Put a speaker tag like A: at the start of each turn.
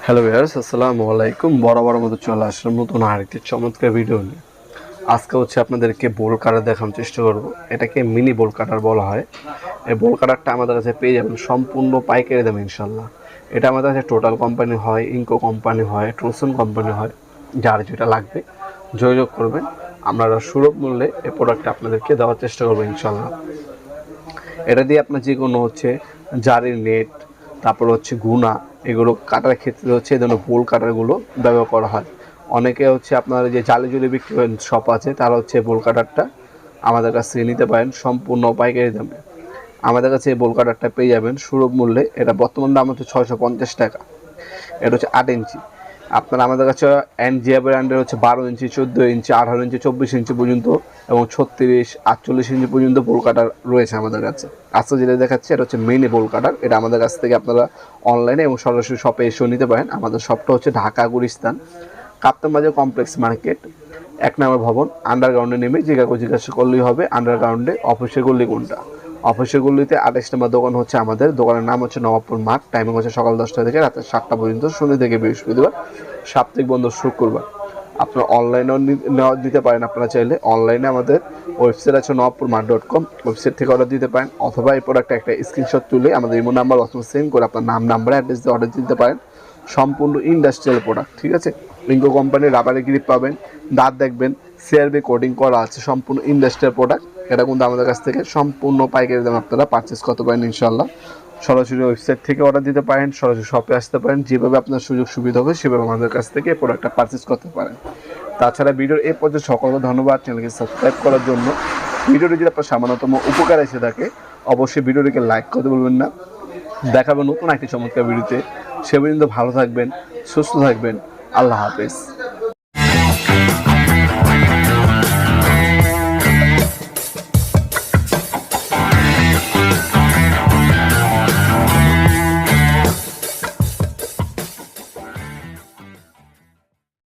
A: Hello viewers, আসসালামু আলাইকুম। বরাবর মতো চলে আসলাম নতুন আরেকটি চমৎকার ভিডিও নিয়ে। আজকে আপনাদেরকে বোল কাটার দেখানোর চেষ্টা করব। এটাকে মিনি বোল কাটার বলা হয়। এই বোল কাটারটা আমাদের কাছে পেয়ে যাবেন সম্পূর্ণ পাইকারি দামে ইনশাল্লাহ। এটা আমাদের কাছে টোটাল কোম্পানি হয়, ইনকো কোম্পানি হয়, ট্রোসন কোম্পানি হয়। যার যেটা লাগবে যোগাযোগ করবেন, আমরা সুলভ মূল্যে এই প্রোডাক্টটা আপনাদেরকে দেওয়ার চেষ্টা করবো ইনশাল্লাহ। এটা দিয়ে আপনার যে কোনো জারির নেট, তারপর গুনা, এগুলো কাটার ক্ষেত্রে এই ধরনের বোল কাটারগুলো ব্যবহার করা হয়। অনেকে আপনার যে জালি জুলি বিক্রি করেন শপ আছে, তারা বোল কাটারটা আমাদের কাছ থেকে নিতে পারেন সম্পূর্ণ পাইকারি দামে। আমাদের কাছে এই বোল কাটারটা পেয়ে যাবেন সুলভ মূল্যে। এটা বর্তমান দাম 650 টাকা। এটা 8 ইঞ্চি। আপনারা আমাদের কাছে এনজিয়া ব্র্যান্ডের 12 ইঞ্চি, 14 ইঞ্চি, 18 ইঞ্চি, 24 ইঞ্চি পর্যন্ত এবং 36, 48 ইঞ্চি পর্যন্ত বোল কাটার রয়েছে আমাদের কাছে। আজকে যেটা দেখাচ্ছি এটা মিনি বোল কাটার। এটা আমাদের কাছ থেকে আপনারা অনলাইনে এবং সরাসরি শপে এসেও নিতে পারেন। আমাদের শপটা ঢাকা গুলিস্তান, কাপ্তান বাজার কমপ্লেক্স মার্কেট, 1 নম্বর ভবন। আন্ডারগ্রাউন্ডে নেমে জিজ্ঞাসা করলেই হবে আন্ডারগ্রাউন্ডে অফিসের গল্লি কোনটা। অফিসের গল্লিতে 28 নম্বর দোকান আমাদের দোকানের নাম নবাবপুর মাঠ। টাইমিং সকাল 10টা থেকে রাত 7টা পর্যন্ত, শনি থেকে বৃহস্পতিবার, সাপ্তাহিক বন্ধ শুক্রবার। আপনারা অনলাইনেও দিতে পারেন। আপনারা চাইলে অনলাইনে আমাদের ওয়েবসাইট আছে nawabpurmart.com, ওয়েবসাইট থেকে অর্ডার দিতে পারেন, অথবা এই প্রোডাক্টটা একটা স্ক্রিনশট তুলে আমাদের ইমো নাম্বার অথবা সেন্ড করে আপনার নাম, নাম্বার, অ্যাড্রেস দিয়ে অর্ডার দিতে পারেন। সম্পূর্ণ ইন্ডাস্ট্রিয়াল প্রোডাক্ট, ঠিক আছে। ইনকো কোম্পানির রাবারের গ্রিপ পাবেন, দাঁত দেখবেন, সিআরবি কোডিং করা আছে, সম্পূর্ণ ইন্ডাস্ট্রিয়াল প্রোডাক্ট। এটা কিন্তু আমাদের কাছ থেকে সম্পূর্ণ পাইকারি দাম আপনারা পারচেস করতে পারেন ইনশাল্লাহ। সরাসরি ওয়েবসাইট থেকে অর্ডার দিতে পারেন, সরাসরি শপে আসতে পারেন। যেভাবে আপনার সুযোগ সুবিধা হবে সেভাবে আমাদের কাছ থেকে এই প্রোডাক্টটা পারচেস করতে পারেন। তাছাড়া ভিডিওর এই পর্যন্ত সকলকে ধন্যবাদ চ্যানেলকে সাবস্ক্রাইব করার জন্য। ভিডিওটি যদি আপনার সামান্যতম উপকার এসে থাকে, অবশ্যই ভিডিওটিকে লাইক করতে বলবেন না। দেখাবো নতুন একটি চমৎকার ভিডিওতে। সে পর্যন্ত ভালো থাকবেন, সুস্থ থাকবেন। আল্লাহ হাফেজ।